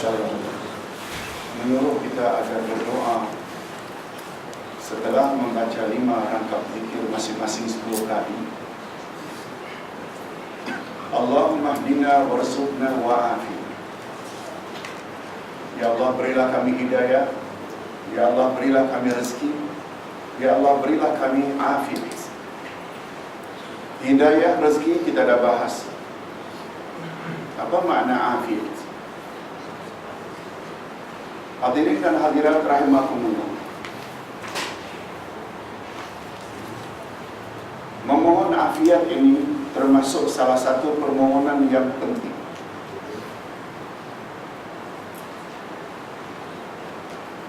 SAW menyuruh kita agar berdoa setelah membaca 5 rangkap zikir masing-masing 10 kali. Allahumma hdina warzuqna wa'afina. Ya Allah, berilah kami hidayah. Ya Allah, berilah kami rezeki. Ya Allah, berilah kami afiat. Hidayah, rezeki kita dah bahas. Apa makna afiat? Hadirin dan hadirat rahimakumullah, memohon afiat ini termasuk salah satu permohonan yang penting.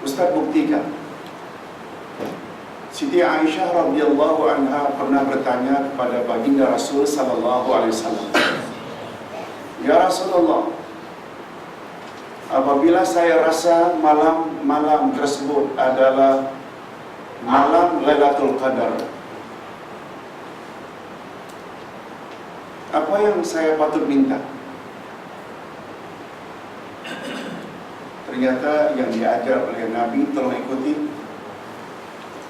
Ustaz buktikan. Siti Aisyah radhiyallahu anha pernah bertanya kepada baginda Rasul sallallahu alaihi wasallam, "Ya Rasulullah, apabila saya rasa malam tersebut adalah malam Lailatul Qadar, apa yang saya patut minta?" Ternyata yang diajar oleh Nabi, tolong ikuti.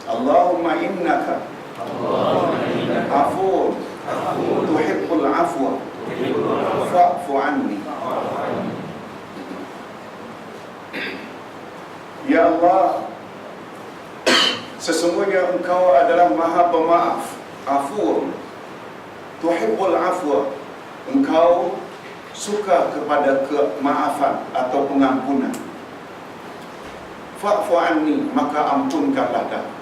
Allahumma innaka afuwwun tuhibbul afwa fa'fu anni. Ya Allah, sesungguhnya Engkau adalah Maha Pemaaf, Afuwwun tuhibbul afwa. Engkau suka kepada kemaafan atau pengampunan. Fa'fu anni, maka ampunkanlah aku.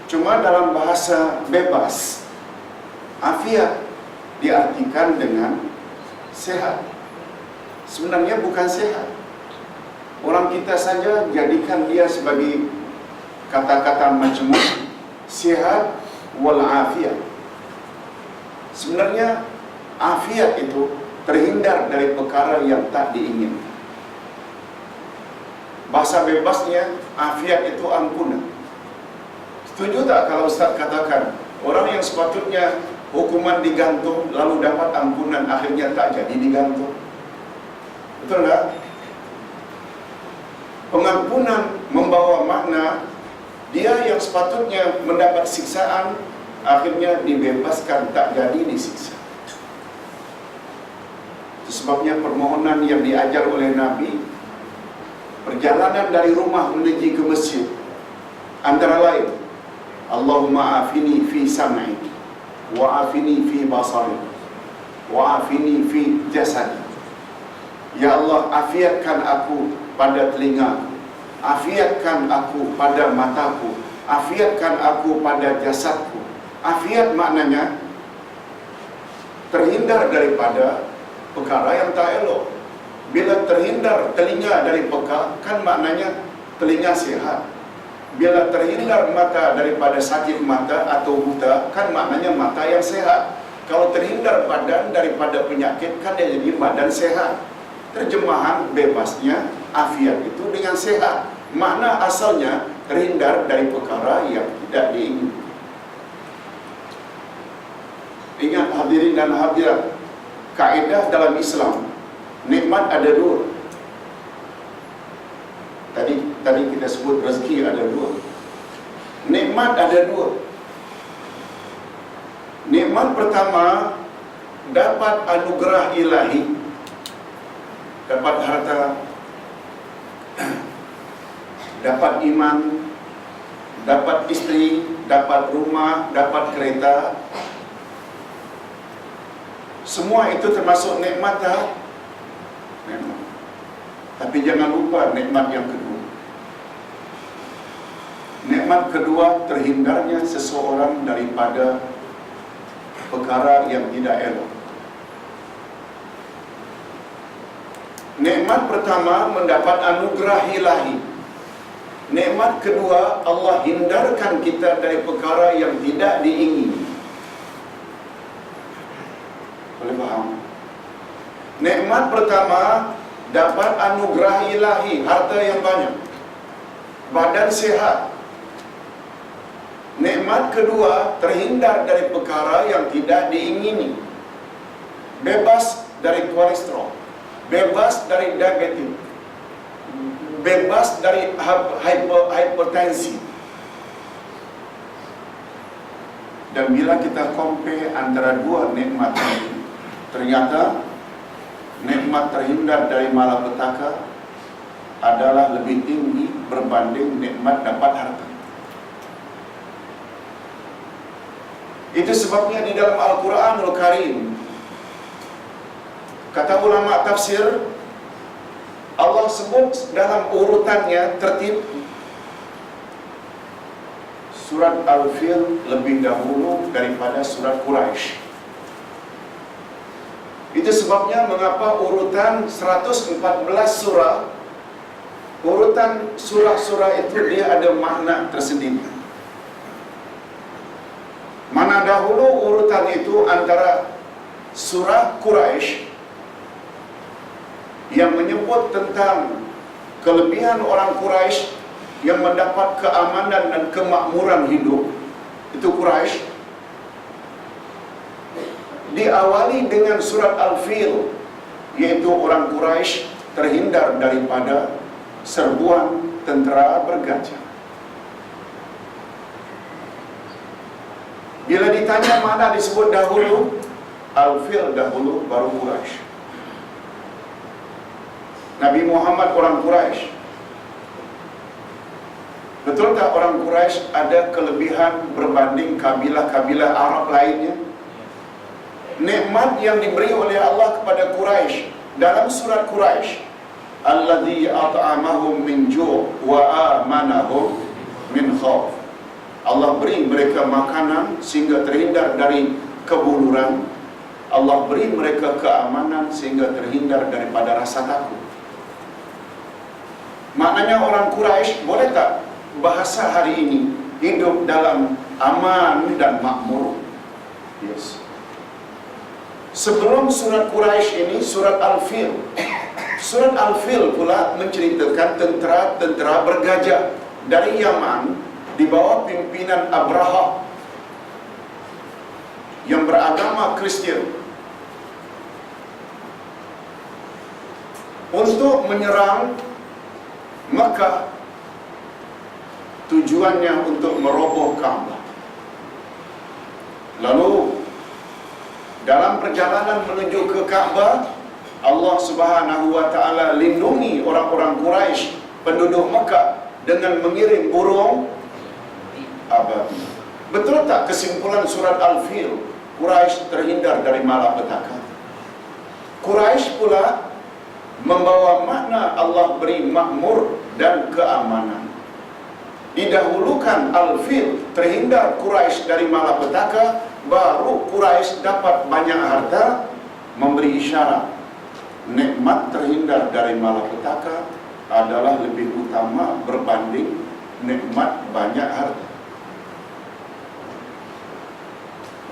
Cuma dalam bahasa bebas, afiat diartikan dengan sehat. Sebenarnya bukan sehat. Orang kita saja jadikan dia sebagai kata-kata majmuk, sehat wal afiat. Sebenarnya afiat itu terhindar dari perkara yang tak diinginkan. Bahasa bebasnya, afiat itu ampunan. Setuju tak kalau Ustaz katakan orang yang sepatutnya hukuman digantung lalu dapat ampunan, akhirnya tak jadi digantung? Betul tak? Pengampunan membawa makna dia yang sepatutnya mendapat siksaan akhirnya dibebaskan, tak jadi disiksa. Itu sebabnya permohonan yang diajar oleh Nabi, perjalanan dari rumah menuju ke masjid, antara lain Allahumma afini fi sam'i wa afini fi basari wa afini fi jasadi. Ya Allah, afiatkan aku pada telingaku, afiatkan aku pada mataku, afiatkan aku pada jasadku. Afiat maknanya terhindar daripada perkara yang tak elok. Bila terhindar telinga dari peka, kan maknanya telinga sihat. Bila terhindar mata daripada sakit mata atau buta, kan maknanya mata yang sehat. Kalau terhindar badan daripada penyakit, kan dia jadi badan sehat. Terjemahan bebasnya, afiat itu dengan sehat. Makna asalnya terhindar dari perkara yang tidak diinginkan. Ingat hadirin dan hadirat, kaedah dalam Islam, nikmat ada dua. Tadi kita sebut rezeki ada dua. Nikmat ada dua. Nikmat pertama, dapat anugerah ilahi, dapat harta, dapat iman, dapat isteri, dapat rumah, dapat kereta. Semua itu termasuk nikmat tak? Nikmat. Tapi jangan lupa nikmat yang kedua. Nikmat kedua, terhindarnya seseorang daripada perkara yang tidak elok. Nikmat pertama, mendapat anugerah ilahi. Nikmat kedua, Allah hindarkan kita dari perkara yang tidak diingini. Boleh faham? Nikmat pertama, dapat anugerah ilahi, harta yang banyak, badan sehat. Nikmat kedua, terhindar dari perkara yang tidak diingini. bebas dari kolesterol, bebas dari diabetes, bebas dari hipertensi. Dan bila kita compare antara dua nikmat ini, ternyata nikmat terhindar dari malapetaka adalah lebih tinggi berbanding nikmat dapat harta. Itu sebabnya di dalam Al-Quranul Karim, kata ulama tafsir, Allah sebut dalam urutannya tertib surat Al-Fil lebih dahulu daripada surat Quraisy. Itu sebabnya mengapa urutan 114 surah, urutan surah-surah itu dia ada makna tersendiri. Mana dahulu urutan itu antara surah Quraisy yang menyebut tentang kelebihan orang Quraisy yang mendapat keamanan dan kemakmuran hidup, itu Quraisy. Diawali dengan surat Al-Fil, yaitu orang Quraisy terhindar daripada serbuan tentera bergajah. Bila ditanya mana disebut dahulu, Al-Fil dahulu, baru Quraisy. Nabi Muhammad orang Quraisy. Betul tak orang Quraisy ada kelebihan berbanding kabilah-kabilah Arab lainnya? Nikmat yang diberi oleh Allah kepada Quraisy dalam surat Quraisy, Alladzi at'amahum min ju' wa amanahum min khauf. Allah beri mereka makanan sehingga terhindar dari kebuluran. Allah beri mereka keamanan sehingga terhindar daripada rasa takut. Maknanya orang Quraisy boleh tak bahasa hari ini hidup dalam aman dan makmur? Yes. Sebelum surat Quraisy ini, surat Al-Fil. Surat Al-Fil pula menceritakan tentera-tentera bergajah dari Yaman di bawah pimpinan Abraha yang beragama Kristian untuk menyerang Makkah. Tujuannya untuk meroboh Ka'bah. Lalu dalam perjalanan menuju ke Ka'bah, Allah Subhanahu wa taala lindungi orang-orang Quraisy, penduduk Makkah, dengan mengirim burung ababil. Betul tak kesimpulan surat Al-Fil? Quraisy terhindar dari malapetaka. Quraisy pula membawa makna Allah beri makmur dan keamanan. Didahulukan Al-Fil, terhindar Quraisy dari malapetaka, baru Quraisy dapat banyak harta, memberi isyarat nikmat terhindar dari malapetaka adalah lebih utama berbanding nikmat banyak harta.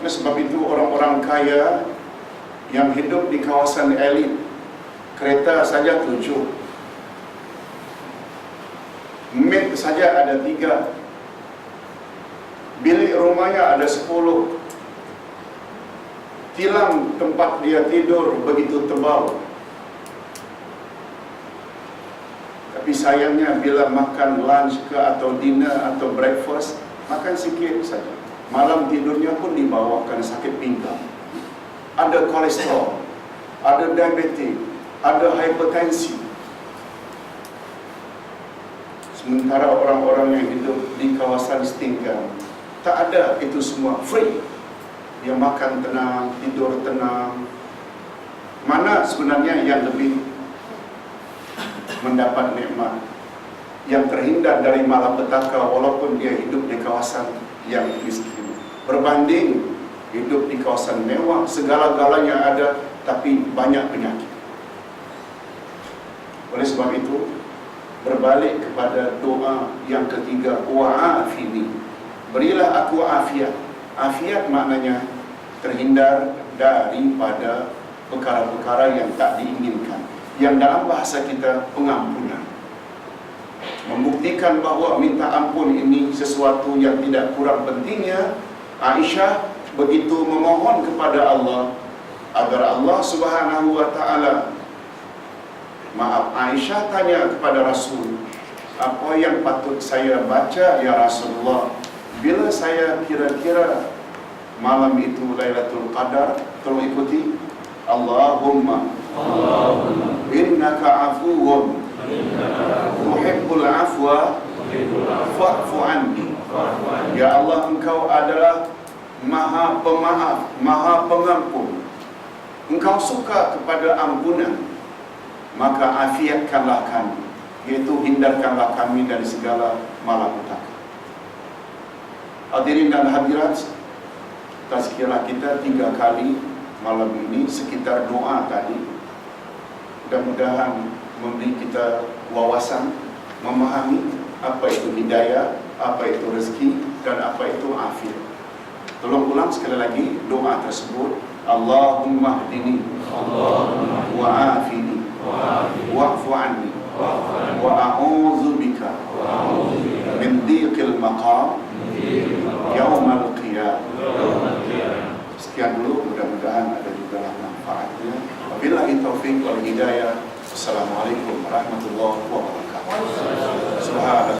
Oleh sebab itu orang-orang kaya yang hidup di kawasan elit, kereta saja 7, maid saja ada 3, bilik rumahnya ada 10, tilam tempat dia tidur begitu tebal. Tapi sayangnya bila makan lunch ke atau dinner atau breakfast, makan sikit saja. Malam tidurnya pun dibawakan sakit pinggang. Ada kolesterol, ada diabetes, ada hipertensi. Sementara orang-orang yang hidup di kawasan setinggan, tak ada itu semua, free. Dia makan tenang, tidur tenang. Mana sebenarnya yang lebih mendapat nikmat, yang terhindar dari malapetaka walaupun dia hidup di kawasan yang miskin, berbanding hidup di kawasan mewah, segala-galanya ada tapi banyak penyakit. Oleh sebab itu, berbalik kepada doa yang ketiga, wa'afini, berilah aku afiat. Afiat maknanya terhindar daripada perkara-perkara yang tak diinginkan, yang dalam bahasa kita pengampunan. Membuktikan bahawa minta ampun ini sesuatu yang tidak kurang pentingnya, Aisyah begitu memohon kepada Allah agar Allah Subhanahu wa taala, maaf, Aisyah tanya kepada Rasul, apa yang patut saya baca ya Rasulullah bila saya kira-kira malam itu Lailatul Qadar? Tolong ikuti. Allahumma innaka afuwun tuhibbul afwa fa'fu anni. Ya Allah, Engkau adalah Maha Pemaaf, Maha Pengampun. Engkau suka kepada ampunan, maka afiatkanlah kami, iaitu hindarkanlah kami dari segala malapetaka. Hadirin dan hadirat, tazkirah kita 3 kali malam ini sekitar doa tadi. Mudah-mudahan memberi kita wawasan, memahami apa itu hidayah, apa itu rezeki, dan apa itu afiat. Tolong ulang sekali lagi doa tersebut. Allahumma hdini wa afini wa'fu anni wa a'udzu bika min dhiqil maqam yaumal qiyamah. Sekian dulu, mudah-mudahan ada juga manfaatnya. Wabillahi taufiq wal hidayah. Assalamualaikum warahmatullahi wabarakatuh.